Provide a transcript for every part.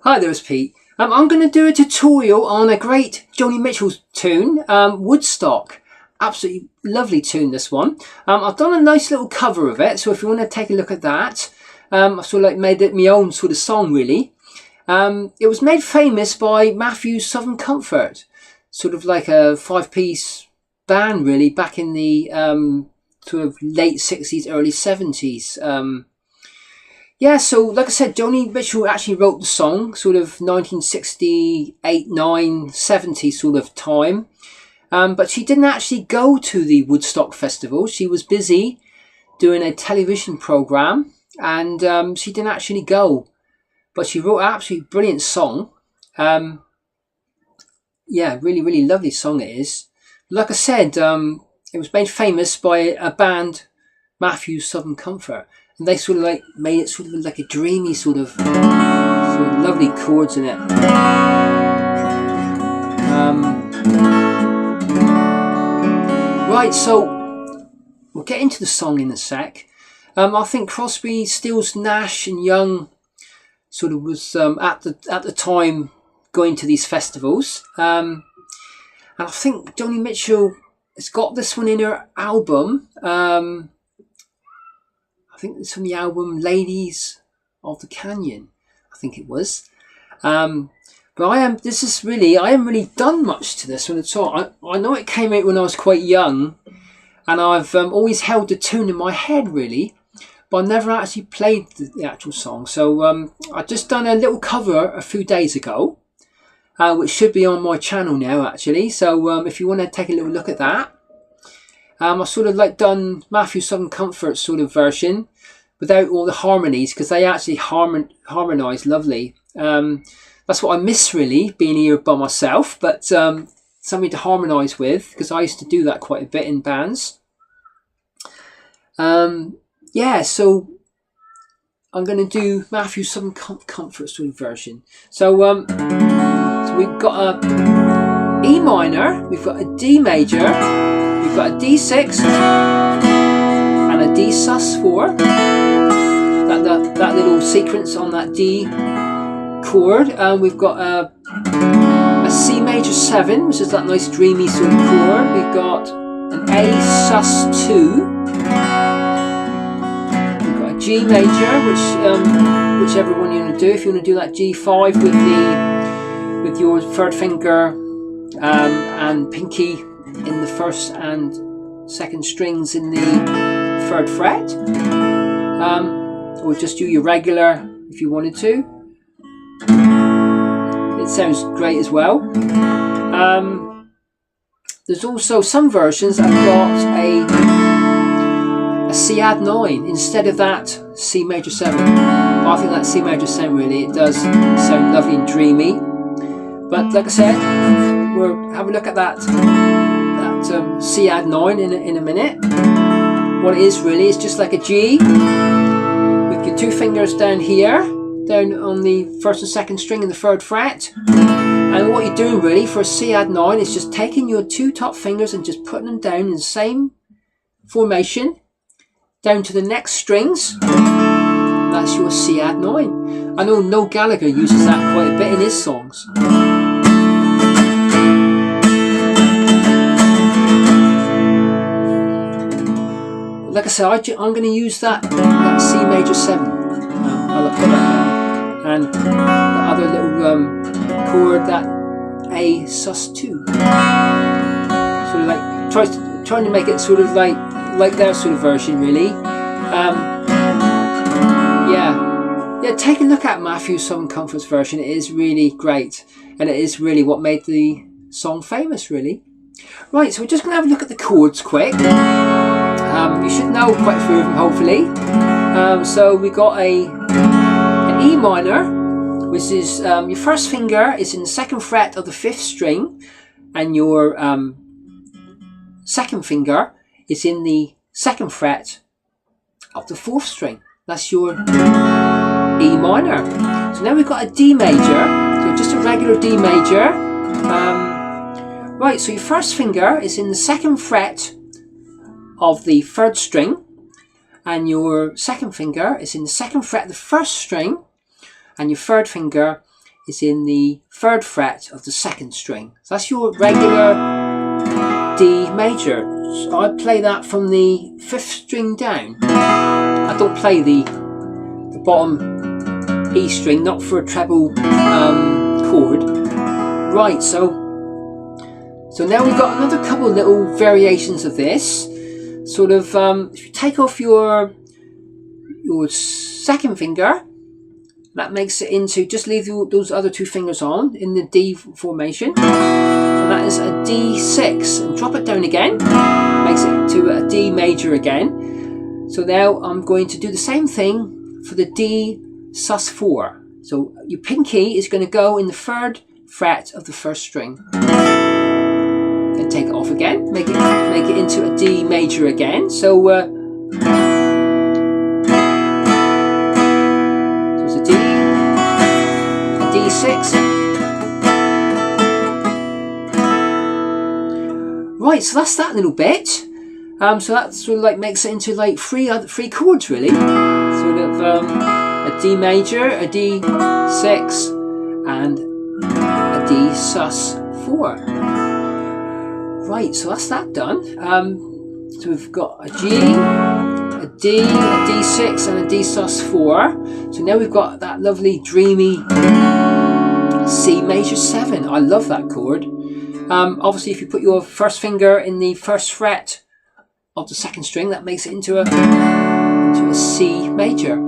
Hi there, it's Pete. I'm going to do a tutorial on a great Joni Mitchell tune, Woodstock. Absolutely lovely tune, this one. I've done a nice little cover of it, so if you want to take a look at that, I've sort of like made it my own sort of song, really. It was made famous by Matthew's Southern Comfort, sort of like a five-piece band, really, back in the sort of late 60s, early 70s. Yeah, so like I said, Joni Mitchell actually wrote the song sort of 1968, 9, 70 sort of time. But she didn't actually go to the Woodstock Festival. She was busy doing a television program and she didn't actually go. But she wrote an absolutely brilliant song. Yeah, really, really lovely song it is. Like I said, it was made famous by a band, Matthew's Southern Comfort. And they sort of like made it sort of like a dreamy sort of lovely chords in it. Right, so we'll get into the song in a sec. I think Crosby, Stills, Nash and Young sort of was at the time going to these festivals. And I think Joni Mitchell has got this one in her album. I think it's from the album Ladies of the Canyon, I think it was. But I haven't really done much to this one at all. I know it came out when I was quite young, and I've always held the tune in my head, really, but I never actually played the actual song. So I've just done a little cover a few days ago, which should be on my channel now, actually. So if you want to take a little look at that. I sort of like done Matthew's Southern Comfort sort of version without all the harmonies, because they actually harmonise lovely. That's what I miss, really, being here by myself, but something to harmonise with, because I used to do that quite a bit in bands. Yeah, so I'm going to do Matthew's Southern Comfort sort of version. So we've got a E minor, we've got a D major, we've got a D6 and a D sus4. That little sequence on that D chord. We've got a C major 7, which is that nice dreamy sort of chord. We've got an A sus2. We've got a G major, whichever one you want to do. If you want to do that G5 with your third finger and pinky in the first and second strings in the third fret, or just do your regular if you wanted to. It sounds great as well. There's also some versions that have got a C add 9 instead of that C major 7. I think that C major 7 really, it does sound lovely and dreamy. But like I said, we'll have a look at that C add 9 in a minute. What it is really is just like a G with your two fingers down here, down on the first and second string in the third fret. And what you're doing really for a C add 9 is just taking your two top fingers and just putting them down in the same formation down to the next strings. That's your C add 9. I know Noel Gallagher uses that quite a bit in his songs. Like I said, I'm going to use that C major 7. I'll put that down. And the other little chord, that A sus2. Sort of like trying to make it sort of like their sort of version, really. Yeah. Take a look at Matthew's Southern Comfort's version. It is really great, and it is really what made the song famous, really. Right, so we're just going to have a look at the chords quick. You should know quite a few of them, hopefully. So we got an E minor, which is your first finger is in the second fret of the 5th string, and your second finger is in the second fret of the 4th string. That's your E minor. So now we've got a D major, so just a regular D major. Right, so your first finger is in the second fret of the 3rd string, and your second finger is in the second fret of the 1st string, and your third finger is in the 3rd fret of the 2nd string. So that's your regular D major. So I play that from the 5th string down. I don't play the bottom E string, not for a treble chord. Right, so now we've got another couple of little variations of this. Sort of, if you take off your 2nd finger, that makes it into, just leave those other 2 fingers on in the D formation. So that is a D6, and drop it down again, makes it into a D major again. So now I'm going to do the same thing for the D sus4. So your pinky is going to go in the 3rd fret of the 1st string. Then take it off again, make it into a D major again. So it's a D, a D6. Right, so that's that little bit. So that sort of like makes it into like three chords really. Sort of a D major, a D6, and a D sus4. Right, so that's that done. So we've got a G, a D, a D6, and a D sus4. So now we've got that lovely dreamy C major 7. I love that chord. Obviously, if you put your 1st finger in the 1st fret of the 2nd string, that makes it into a C major.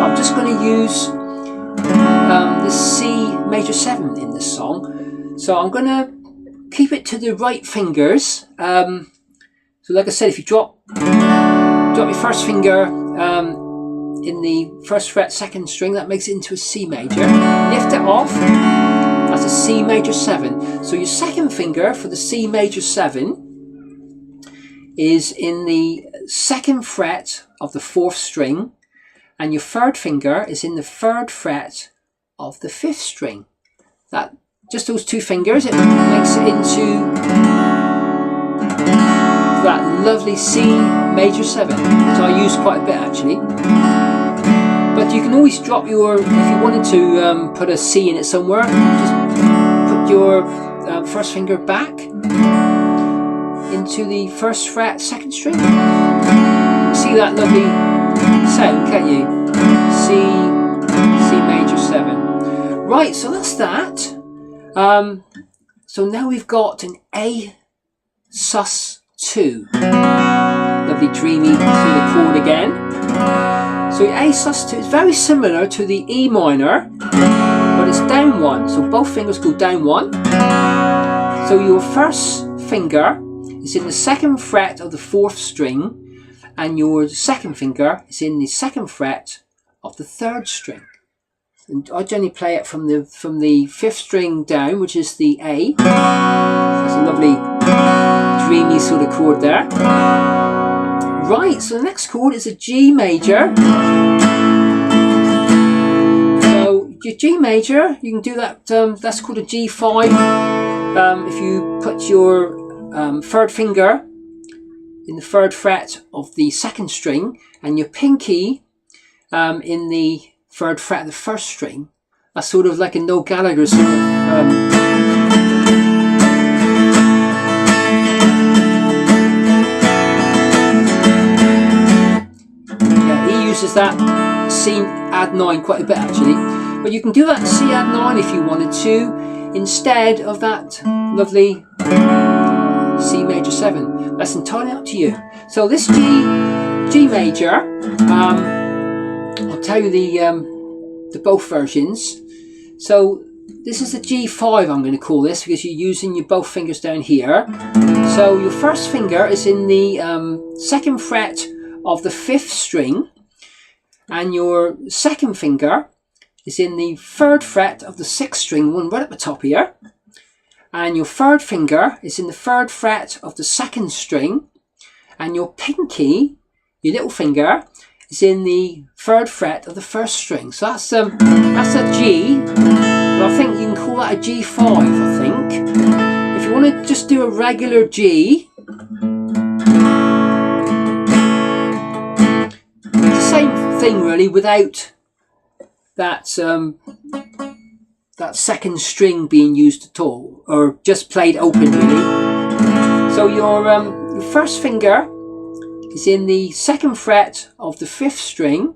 I'm just going to use the C major 7 in this song. So I'm going to keep it to the right fingers. So like I said, if you drop your 1st finger in the 1st fret 2nd string, that makes it into a C major. Lift it off, that's a C major 7. So your 2nd finger for the C major 7 is in the 2nd fret of the 4th string, and your 3rd finger is in the 3rd fret of the 5th string. That just those 2 fingers, it makes it into that lovely C major 7, which I use quite a bit actually. But you can always drop your, if you wanted to put a C in it somewhere, just put your 1st finger back into the 1st fret 2nd string. See that lovely sound, can't you? C major 7. Right, so that's that. So now we've got an A sus2. Lovely dreamy through the chord again. So A sus2 is very similar to the E minor, but it's down 1. So both fingers go down 1. So your 1st finger is in the 2nd fret of the 4th string, and your 2nd finger is in the 2nd fret of the 3rd string. And I generally play it from the 5th string down, which is the A. That's a lovely dreamy sort of chord there. Right, so the next chord is a G major. So your G major, you can do that, that's called a G5. If you put your 3rd finger in the 3rd fret of the 2nd string, and your pinky in the 3rd fret of the 1st string, that's sort of like a Noel Gallagher sort of uses that C add 9 quite a bit actually, but you can do that C add 9 if you wanted to instead of that lovely C major 7. That's entirely up to you. So this G major, I'll tell you the both versions. So this is the G5, I'm going to call this, because you're using your both fingers down here. So your 1st finger is in the 2nd fret of the 5th string, and your 2nd finger is in the 3rd fret of the 6th string, one right at the top here, and your 3rd finger is in the 3rd fret of the 2nd string, and your pinky, your little finger, is in the 3rd fret of the 1st string. So that's a G, but I think you can call that a G5, I think. If you want to just do a regular G, it's the same thing really without that second string being used at all, or just played open really. So your first finger is in the 2nd fret of the 5th string,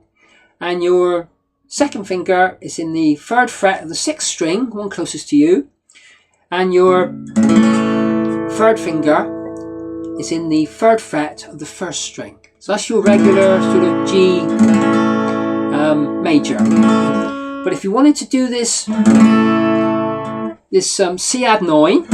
and your second finger is in the 3rd fret of the 6th string, one closest to you, and your 3rd finger is in the 3rd fret of the 1st string. So that's your regular sort of G major. But if you wanted to do this C add 9,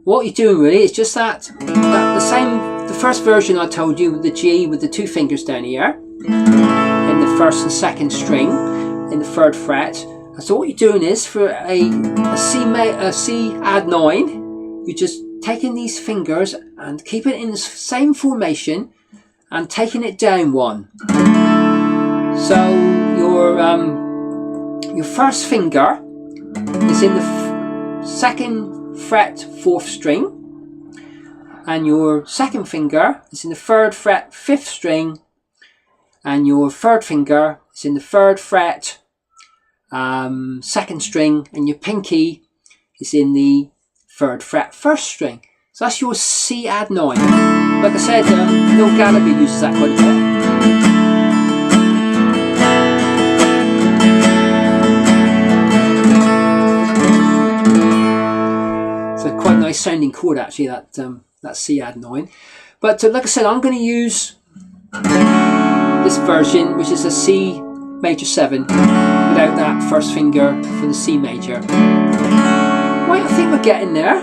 what you're doing really is just that the first version I told you with the G with the 2 fingers down here in the 1st and 2nd string in the 3rd fret. And so what you're doing is for a C add 9, you're just taking these fingers and keeping it in the same formation and taking it down 1. So your first finger is in the 2nd fret 4th string, and your second finger is in the 3rd fret 5th string, and your 3rd finger is in the 3rd fret 2nd string, and your pinky is in the 3rd fret 1st string. So that's your C add 9. Like I said, Bill Gallagher uses that quite a bit. It's a quite nice sounding chord actually, that C add 9. But like I said, I'm going to use this version, which is a C major 7, without that first finger for the C major. Right, I think we're getting there.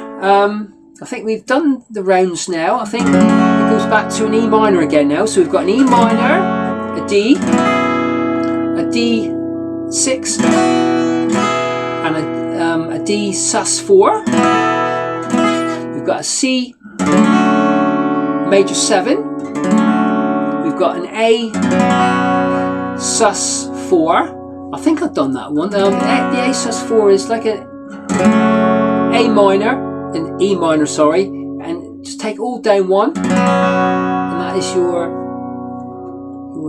I think we've done the rounds now. I think it goes back to an E minor again now. So we've got an E minor, a D, a D6, and a D sus4. We've got a C major 7. We've got an A sus4. I think I've done that one. The A sus4 is like a A minor, an E minor, sorry, and just take all down 1, and that is your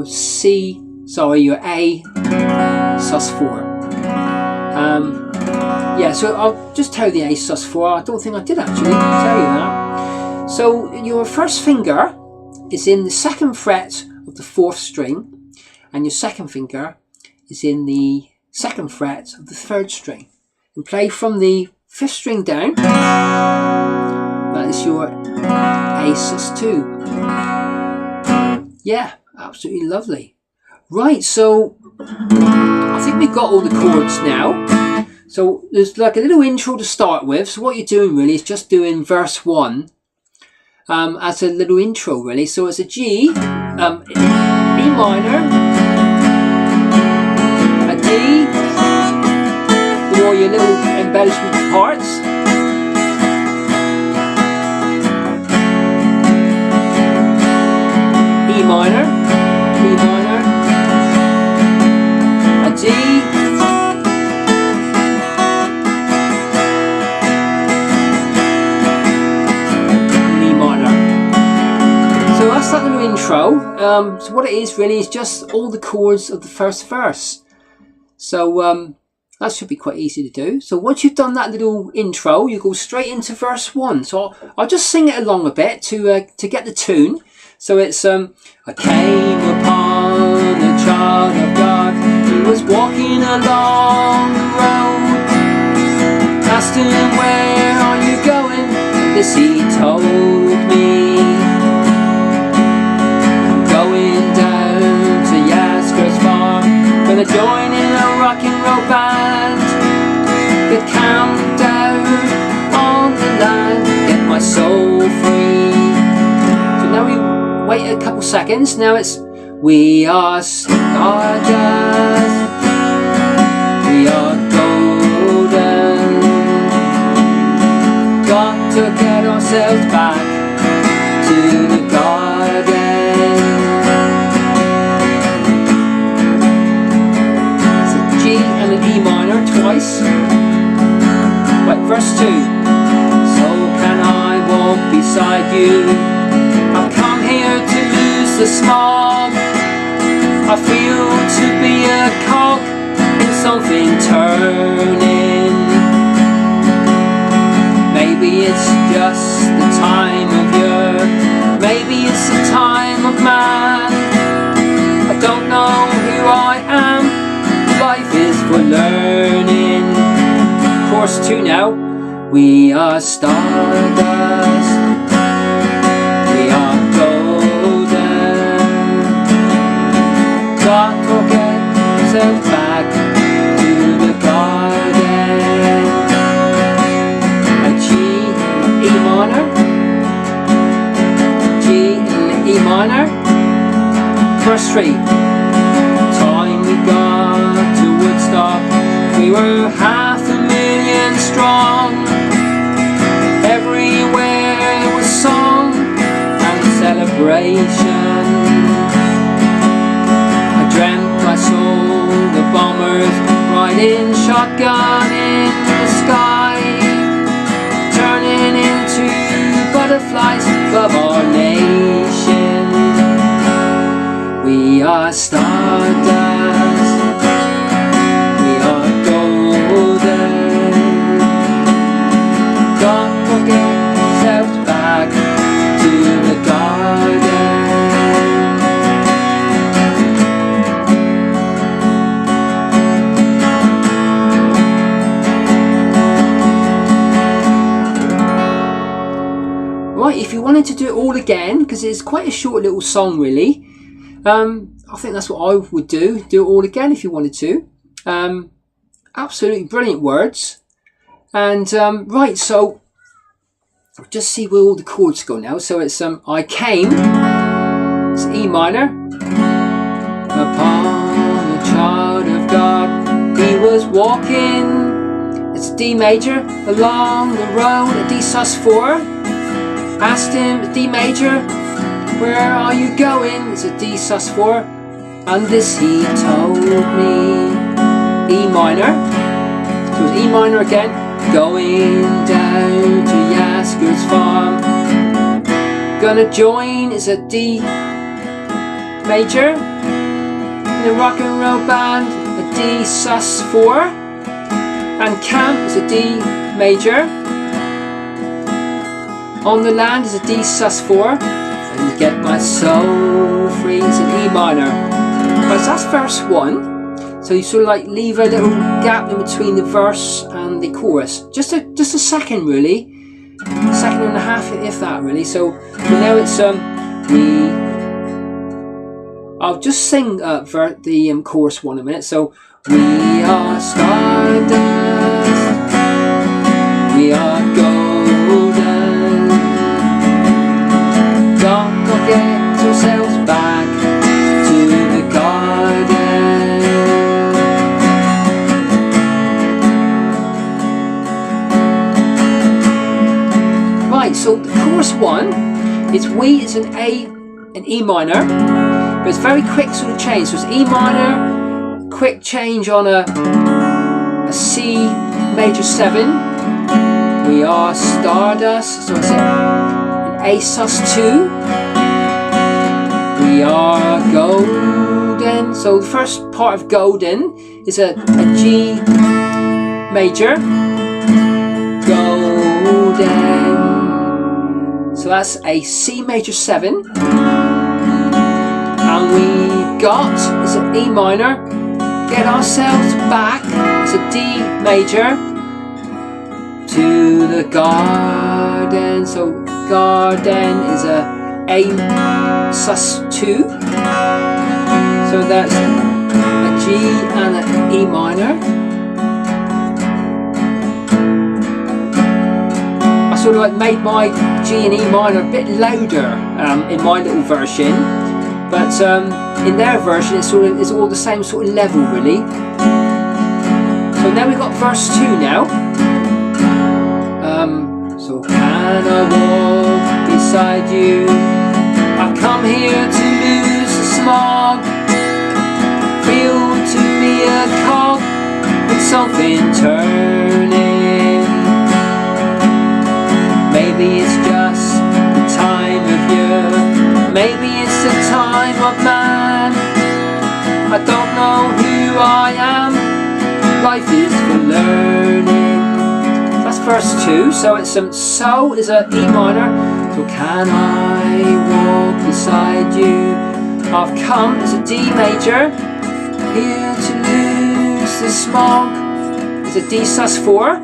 C, sorry, your A sus4. Yeah, so I'll just tell you the A sus4. I don't think I did actually tell you that. So your first finger is in the 2nd fret of the 4th string, and your second finger is in the 2nd fret of the 3rd string, and play from the 5th string down. That is your A sus2. Yeah, absolutely lovely. Right, so I think we've got all the chords now. So there's like a little intro to start with. So what you're doing really is just doing verse 1 as a little intro really. So it's a G, E minor, a D with all your little embellishment parts, E minor, a D, and E minor. So that's that little intro. So what it is really is just all the chords of the first verse. So that should be quite easy to do. So once you've done that little intro, you go straight into verse 1. So I'll just sing it along a bit to get the tune. So it's I came upon a child of God. He was walking along the road. Asked him, where are you going? And this he told me. I'm going down to Yasker's farm. Gonna join in a rock and roll band. The countdown on the land. Get my soul free. So now we wait a couple seconds. Now it's we are stardust, we are golden. Got to get ourselves back to the garden. It's a G and an E minor twice. Right, verse 2. So can I walk beside you? I've come here to lose the smog. I feel to be a something turning. Maybe it's just the time of year, maybe it's the time of man. I don't know who I am, life is for learning. Chorus 2 now. We are stardust, we are golden. Got to get ourselves back to the garden. A G, E minor, G and E minor. Verse 3. Time we got to Woodstock, we were 500,000 strong. Everywhere was song and celebration. I dreamt I saw the bombers riding shotgun in the sky, turning into butterflies above our nation. We are stardust, we are golden. Don't forget yourselves back to the garden. Right, if you wanted to do it all again, because it's quite a short little song really, I think that's what I would do it all again if you wanted to. Absolutely brilliant words. And right, so just see where all the chords go now. So it's I came, it's E minor, upon a child of God. He was walking, it's D major, along the road, a D sus4. Asked him, D major, where are you going? It's a D sus4. And this he told me. E minor, so it's E minor again. Going down to Yasker's farm. Gonna join is a D major. In a rock and roll band, a D sus4. And camp is a D major. On the land is a D sus4. And get my soul free is an E minor. Right, so that's verse 1. So you sort of like leave a little gap in between the verse and the chorus. Just a second really. A second and a half if that really. So now it's I'll just sing the chorus 1 a minute. So we are stardust, we are golden. Don't forget yourselves back to the garden. Right, so the chorus 1 is we, it's an A and E minor, but it's very quick sort of change. So it's E minor, quick change on a C major 7. We are stardust, so it's an A sus2. We are golden. So the first part of golden is a G major. Golden. So that's a C major 7. And we got is an E minor. Get ourselves back. It's a D major to the garden. So garden is a sus2. So that's a G and an E minor. I sort of like made my G and E minor a bit louder in my little version, but in their version it's all the same sort of level really. So now we've got verse 2 now. So can I walk beside you? I've come here to lose the smog. Feel to be a cog with something turning. Maybe it's just the time of year, maybe it's the time of man. I don't know who I am, life is for learning. That's verse 2. So it's so is a E minor. So can I walk beside you? I've come is a D major. Here to lose the smog is a D sus4.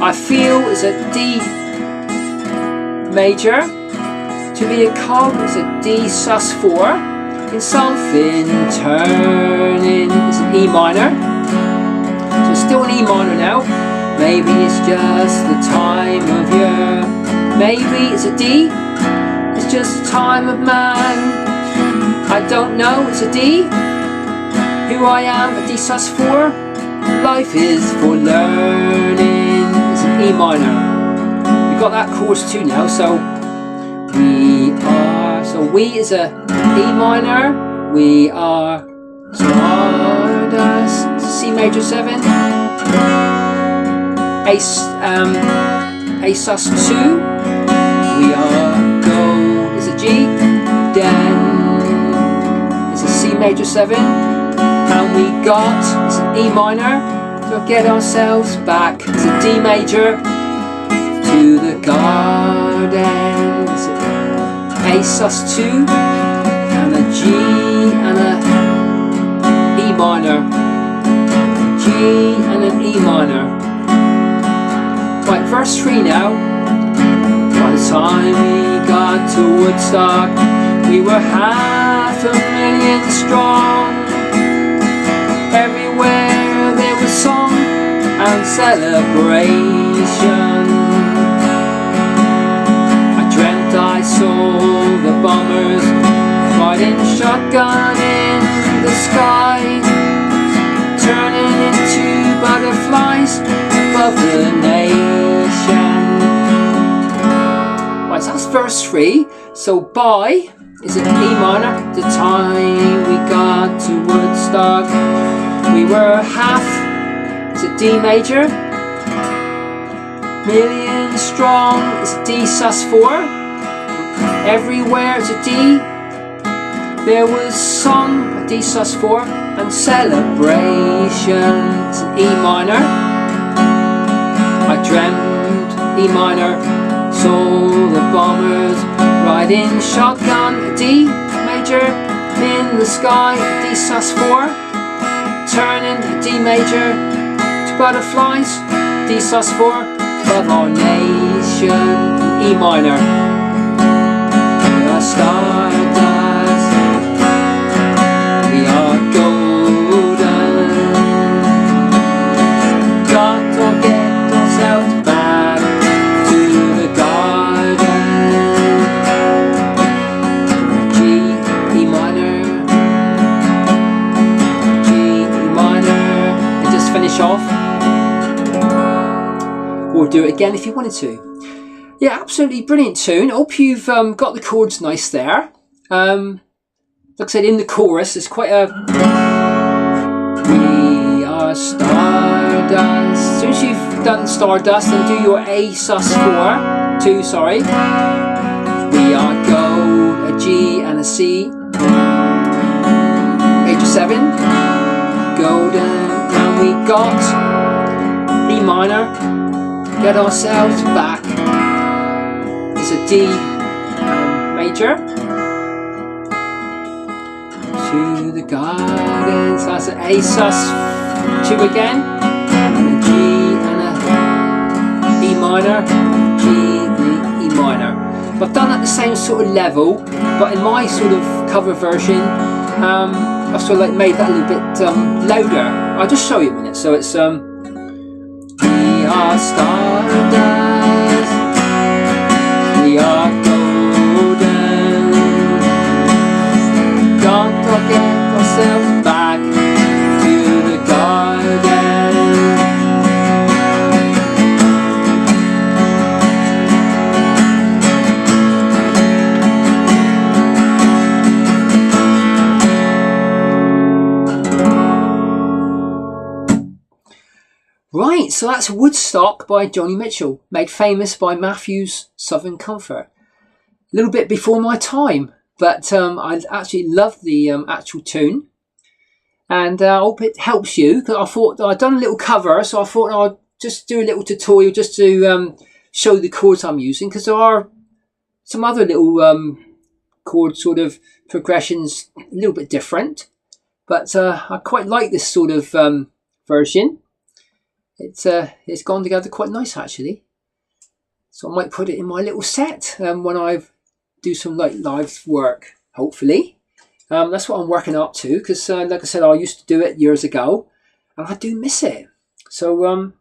I feel is a D major. To be a cog is a D sus4. In something turning is an E minor. So it's still an E minor now. Maybe it's just the time of year. Maybe it's a D. It's just the time of man. I don't know, it's a D. Who I am, a D sus4. Life is for learning. It's an E minor. We've got that chorus too now, so we are. So we is a E minor. We are stardust. C major 7. A sus2. We are gold is a G. Then is a C major 7. And we got it's an E minor. To get ourselves back. It's a D major to the garden. It's a sus2 and a G and a E minor. G and an E minor. Right, verse 3 now. By the time we got to Woodstock, we were 500,000 strong. Everywhere there was song and celebration. I dreamt I saw the bombers riding shotgun in the sky, turning into butterflies above the nation. Right, so that's verse 3. So by is an E minor. The time we got to Woodstock, we were half. It's a D major. Million strong. It's a D sus4. Everywhere it's a D. There was song, a D sus4, and celebration. It's an E minor. I dreamt E minor. Saw the bombers riding shotgun. A D major in the sky. A D sus4. Turning a D major to butterflies. D sus4 above our nation. E minor. We are stardust. We are golden. Got to get ourselves back to the garden. G E minor. Finish off, or do it again if you wanted to. Yeah, absolutely brilliant tune. Hope you've got the chords nice there. Like I said, in the chorus there's quite a we are stardust. As soon as you've done stardust, then do your A sus4 2, sorry. We are gold, a G and a C major 7, golden. We got E minor, get ourselves back, is a D major, to the garden, so that's an A sus2 again, and a G and a E minor, G, E minor. But I've done at the same sort of level, but in my sort of cover version, I've sort of like made that a little bit louder. I'll just show you a minute. So it's we are stardust, we are golden. Don't forget ourselves back to the garden. Right, so that's Woodstock by Joni Mitchell, made famous by Matthew's Southern Comfort. A little bit before my time, but I actually love the actual tune. and I hope it helps you, because I thought I'd done a little cover, so I thought I'd just do a little tutorial just to show the chords I'm using, because there are some other little chord sort of progressions a little bit different, but I quite like this sort of version. It's gone together quite nice actually, so I might put it in my little set when I do some like live work, hopefully. That's what I'm working up to, because like I said, I used to do it years ago and I do miss it. So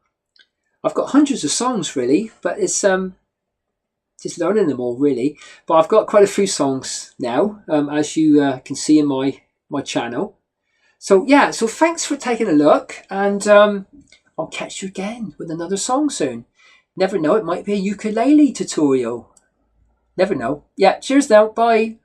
I've got hundreds of songs really, but it's just learning them all really. But I've got quite a few songs now, as you can see in my channel. So yeah, so thanks for taking a look, and I'll catch you again with another song soon. Never know, it might be a ukulele tutorial. Never know. Yeah, cheers now, bye.